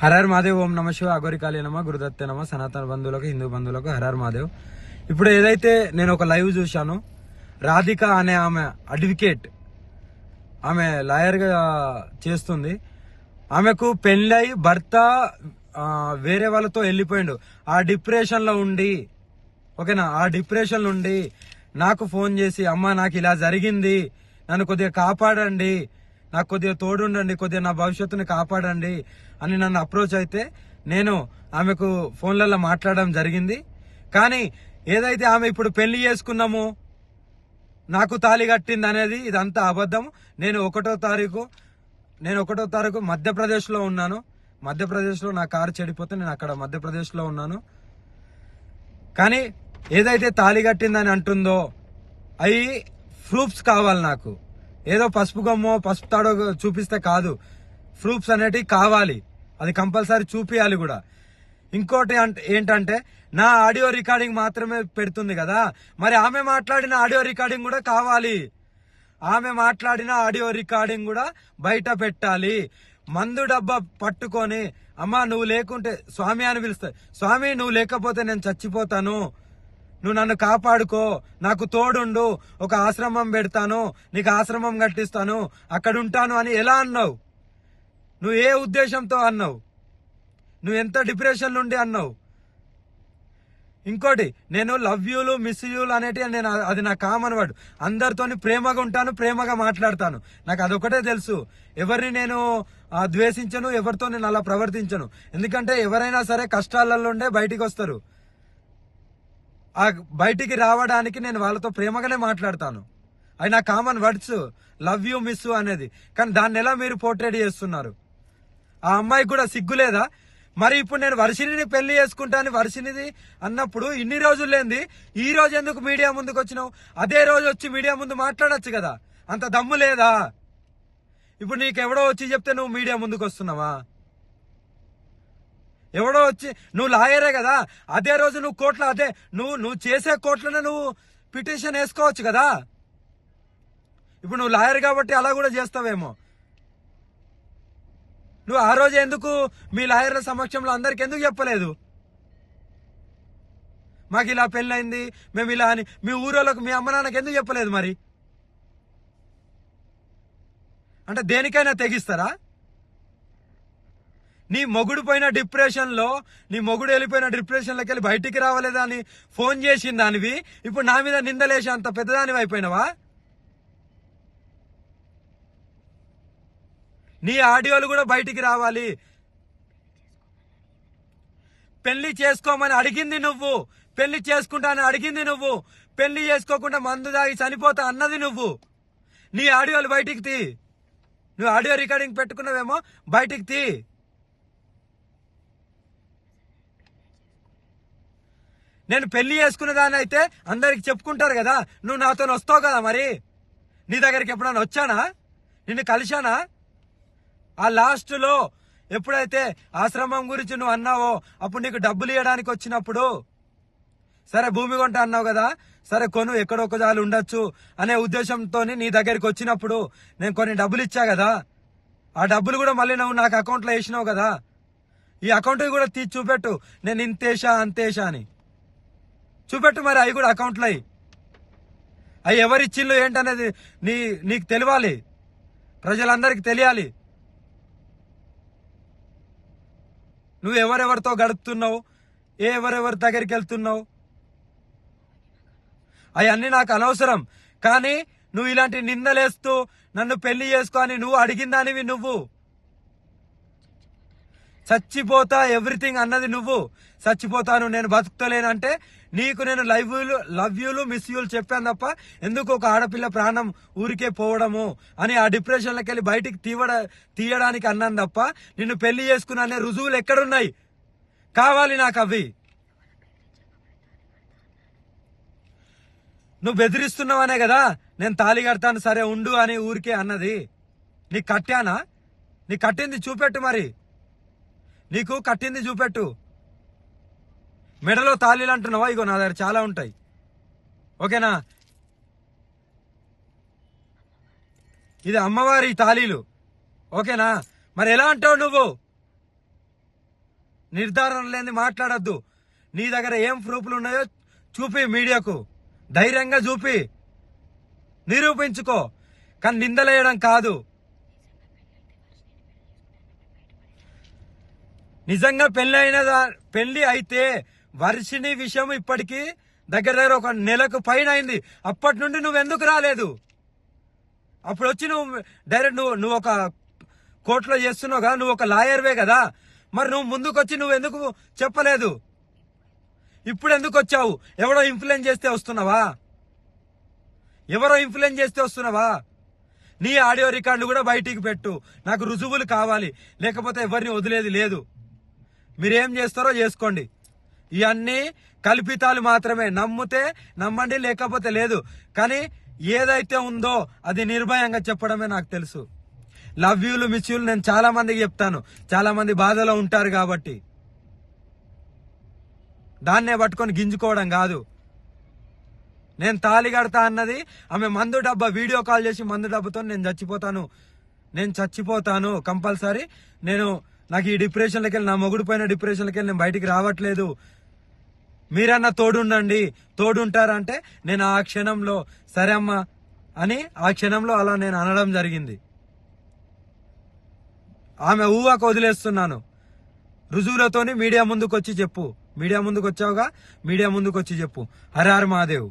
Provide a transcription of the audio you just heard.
హరహర్ మహాదేవ్. ఓం నమ శివ. అగోరికాళీ నమ. గురుదత్తే నమ. సనాతన బంధువులకు, హిందూ బంధువులకు హరహర్ మహాదేవ్. ఇప్పుడు ఏదైతే నేను ఒక లైవ్ చూశాను, రాధిక అనే ఆమె అడ్వకేట్, ఆమె లాయర్ గా చేస్తుంది. ఆమెకు పెళ్ళై భర్త వేరే వాళ్ళతో వెళ్ళిపోయిండు. ఆ డిప్రెషన్ లో ఉండి, ఓకేనా, ఆ డిప్రెషన్ నుండి నాకు ఫోన్ చేసి, అమ్మ నాకు ఇలా జరిగింది, నన్ను కొద్దిగా కాపాడండి, నాకు కొద్దిగా తోడుండండి, కొద్దిగా నా భవిష్యత్తుని కాపాడండి అని నన్ను అప్రోచ్ అయితే నేను ఆమెకు ఫోన్లలో మాట్లాడడం జరిగింది. కానీ ఏదైతే ఆమె ఇప్పుడు పెళ్లి చేసుకున్నాము, నాకు తాళి కట్టింది అనేది ఇదంతా అబద్ధం. నేను ఒకటో తారీఖు మధ్యప్రదేశ్లో ఉన్నాను. మధ్యప్రదేశ్లో నా కారు చెడిపోతే నేను అక్కడ మధ్యప్రదేశ్లో ఉన్నాను. కానీ ఏదైతే తాళి కట్టిందని అంటుందో అవి ప్రూఫ్స్ కావాలి నాకు. ఏదో పసుపు గమ్మో పసుపు తాడో చూపిస్తే కాదు, ప్రూఫ్స్ అనేటివి కావాలి. అది కంపల్సరీ చూపియాలి కూడా. ఇంకోటి ఏంటంటే నా ఆడియో రికార్డింగ్ మాత్రమే పెడుతుంది కదా, మరి ఆమె మాట్లాడిన ఆడియో రికార్డింగ్ కూడా కావాలి. ఆమె మాట్లాడిన ఆడియో రికార్డింగ్ కూడా బయట పెట్టాలి. మందు డబ్బా పట్టుకొని, అమ్మా నువ్వు లేకుంటే స్వామి అని పిలుస్తాయి, స్వామి నువ్వు లేకపోతే నేను చచ్చిపోతాను, నువ్వు నన్ను కాపాడుకో, నాకు తోడుండు, ఒక ఆశ్రమం పెడతాను, నీకు ఆశ్రమం కట్టిస్తాను, అక్కడ ఉంటాను అని ఎలా అన్నావు? నువ్వు ఏ ఉద్దేశంతో అన్నావు? నువ్వు ఎంత డిప్రెషన్ నుండి అన్నావు? ఇంకోటి, నేను లవ్ యూలు మిస్ యూలు అనేటివి నేను అది నా కామన్ వర్డ్. అందరితోని ప్రేమగా ఉంటాను, ప్రేమగా మాట్లాడతాను. నాకు అదొకటే తెలుసు. ఎవరిని నేను ద్వేషించను, ఎవరితో నేను అలా ప్రవర్తించను. ఎందుకంటే ఎవరైనా సరే కష్టాలలో ఉండే బయటికి వస్తారు. ఆ బయటికి రావడానికి నేను వాళ్ళతో ప్రేమగానే మాట్లాడతాను. అవి నా common words, love you miss అనేది. కానీ దాన్ని ఎలా మీరు పోర్ట్రేట్ చేస్తున్నారు? ఆ అమ్మాయికి కూడా సిగ్గులేదా? మరి ఇప్పుడు నేను వర్షిణిని పెళ్లి చేసుకుంటాను, వర్షిణిది అన్నప్పుడు ఇన్ని రోజులు లేంది ఈ రోజు ఎందుకు మీడియా ముందుకు వచ్చినావు? అదే రోజు వచ్చి మీడియా ముందు మాట్లాడొచ్చు కదా, అంత దమ్ము లేదా? ఇప్పుడు నీకెవడో వచ్చి చెప్తే నువ్వు మీడియా ముందుకు వస్తున్నావా? ఎవడో వచ్చి, నువ్వు లాయరే కదా, అదే రోజు నువ్వు కోర్టులో, అదే నువ్వు చేసే కోర్టులోనే నువ్వు పిటిషన్ వేసుకోవచ్చు కదా. ఇప్పుడు నువ్వు లాయర్ కాబట్టి అలా కూడా చేస్తావేమో. నువ్వు ఆ రోజు ఎందుకు మీ లాయర్ల సమక్షంలో అందరికి ఎందుకు చెప్పలేదు? మాకు ఇలా పెళ్ళైంది, మేము ఇలా అని మీ ఊరోళ్ళకు, మీ అమ్మ నాన్నకి ఎందుకు చెప్పలేదు? మరి అంటే దేనికైనా తెగిస్తారా? నీ మొగుడు పోయిన డిప్రెషన్లో, నీ మొగుడు వెళ్ళిపోయిన డిప్రెషన్లోకి వెళ్ళి బయటికి రావలేదా అని ఫోన్ చేసిన దానివి ఇప్పుడు నా మీద నిందలేసి అంత పెద్దదానివి అయిపోయినావా? నీ ఆడియోలు కూడా బయటికి రావాలి. పెళ్లి చేసుకోమని అడిగింది నువ్వు, పెళ్లి చేసుకుంటానని అడిగింది నువ్వు, పెళ్లి చేసుకోకుండా మందు దాగి చనిపోతా అన్నది నువ్వు. నీ ఆడియోలు బయటికి తీ. నువ్వు ఆడియో రికార్డింగ్ పెట్టుకున్నావేమో, బయటికి తీ. నేను పెళ్లి చేసుకునేదాన్ని అయితే అందరికి చెప్పుకుంటారు కదా, నువ్వు నాతో వస్తావు కదా. మరి నీ దగ్గరికి ఎప్పుడైనా వచ్చానా? నిన్ను కలిశానా? ఆ లాస్ట్లో ఎప్పుడైతే ఆశ్రమం గురించి నువ్వు అన్నావో అప్పుడు నీకు డబ్బులు ఇవ్వడానికి వచ్చినప్పుడు, సరే భూమి కొంట అన్నావు కదా, సరే కొను, ఎక్కడొక్క జాలు ఉండొచ్చు అనే ఉద్దేశంతో నీ దగ్గరికి వచ్చినప్పుడు నేను కొన్ని డబ్బులు ఇచ్చా కదా, ఆ డబ్బులు కూడా మళ్ళీ నువ్వు నాకు అకౌంట్లో వేసినావు కదా. ఈ అకౌంట్ కూడా తీసి చూపెట్టు, నేను ఇంతేషా అంతేషా అని చూపెట్టు. మరి అవి కూడా అకౌంట్లో అవి ఎవరిచ్చిళ్ళు ఏంటనేది నీకు తెలియాలి, ప్రజలందరికీ తెలియాలి. నువ్వు ఎవరెవరితో గడుపుతున్నావు, ఎవరెవరి దగ్గరికి వెళ్తున్నావు, అవన్నీ నాకు అనవసరం. కానీ నువ్వు ఇలాంటి నిందలేస్తూ నన్ను పెళ్లి చేసుకో అని నువ్వు అడిగిందానివి. నువ్వు చచ్చిపోతా ఎవ్రీథింగ్ అన్నది నువ్వు. చచ్చిపోతాను, నేను బతుకుతలేనంటే నీకు నేను లవ్ యూలు మిస్ యూలు చెప్పాను తప్ప ఎందుకు ఒక ఆడపిల్ల ప్రాణం ఊరికే పోవడము అని ఆ డిప్రెషన్లోకి వెళ్ళి బయటికి తీయడానికి అన్నాను తప్ప నిన్ను పెళ్లి చేసుకున్నా అనే రుజువులు ఎక్కడున్నాయి? కావాలి నాకు అవి. నువ్వు బెదిరిస్తున్నావనే కదా నేను తాళి కడతాను, సరే ఉండు అని ఊరికే అన్నది. నీకు కట్టానా? నీకు కట్టింది చూపెట్టు. మరి నీకు కట్టింది చూపెట్టు. మెడలో తాళీలు అంటున్నావా? ఇగో నా దగ్గర చాలా ఉంటాయి, ఓకేనా. ఇది అమ్మవారి తాళీలు, ఓకేనా. మరి ఎలా అంటావు నువ్వు? నిర్ధారణ లేని మాట్లాడద్దు. నీ దగ్గర ఏం ప్రూఫ్లు ఉన్నాయో చూపి, మీడియాకు ధైర్యంగా చూపి, నిరూపించుకో. కానీ నిందలేయడం కాదు. నిజంగా పెళ్లి అయితే వర్షిని విషయం ఇప్పటికీ దగ్గర ఒక నెలకు పైన అయింది. అప్పటి నుండి నువ్వెందుకు రాలేదు? అప్పుడు వచ్చి నువ్వు డైరెక్ట్ నువ్వు ఒక కోర్టులో చేస్తున్నావు కదా, నువ్వు ఒక లాయర్వే కదా, మరి నువ్వు ముందుకొచ్చి నువ్వు ఎందుకు చెప్పలేదు? ఇప్పుడు ఎందుకు వచ్చావు? ఎవరో ఇన్ఫ్లుయెన్స్ చేస్తే వస్తున్నావా? ఎవరో ఇన్ఫ్లుయెన్స్ చేస్తే వస్తున్నావా? నీ ఆడియో రికార్డు కూడా బయటికి పెట్టు. నాకు రుజువులు కావాలి, లేకపోతే ఎవరిని వదిలేది లేదు. మీరేం చేస్తారో చేసుకోండి. ఇవన్నీ కల్పితాలు మాత్రమే. నమ్మితే నమ్మండి, లేకపోతే లేదు. కానీ ఏదైతే ఉందో అది నిర్భయంగా చెప్పడమే నాకు తెలుసు. లవ్ యూలు, మిస్ యూలు నేను చాలా మందికి చెప్తాను. చాలా మంది బాధలో ఉంటారు కాబట్టి దాన్నే పట్టుకొని గింజుకోవడం కాదు. నేను తాళి కడతా అన్నది ఆమె మందు డబ్బా వీడియో కాల్ చేసి, మందు డబ్బాతో నేను చచ్చిపోతాను కంపల్సరీ. నాకు ఈ డిప్రెషన్లకి వెళ్ళి, నా మొగుడు పైన డిప్రెషన్లకి వెళ్ళి నేను బయటికి రావట్లేదు, మీరన్నా తోడుంటారంటే నేను ఆ క్షణంలో సరే అమ్మా అని ఆ క్షణంలో అలా నేను అనడం జరిగింది. ఆమె ఊహకు వదిలేస్తున్నాను. రుజువులతోని మీడియా ముందుకు వచ్చి చెప్పు. మీడియా ముందుకు వచ్చావుగా, మీడియా ముందుకు వచ్చి చెప్పు. హర హర మహాదేవ్.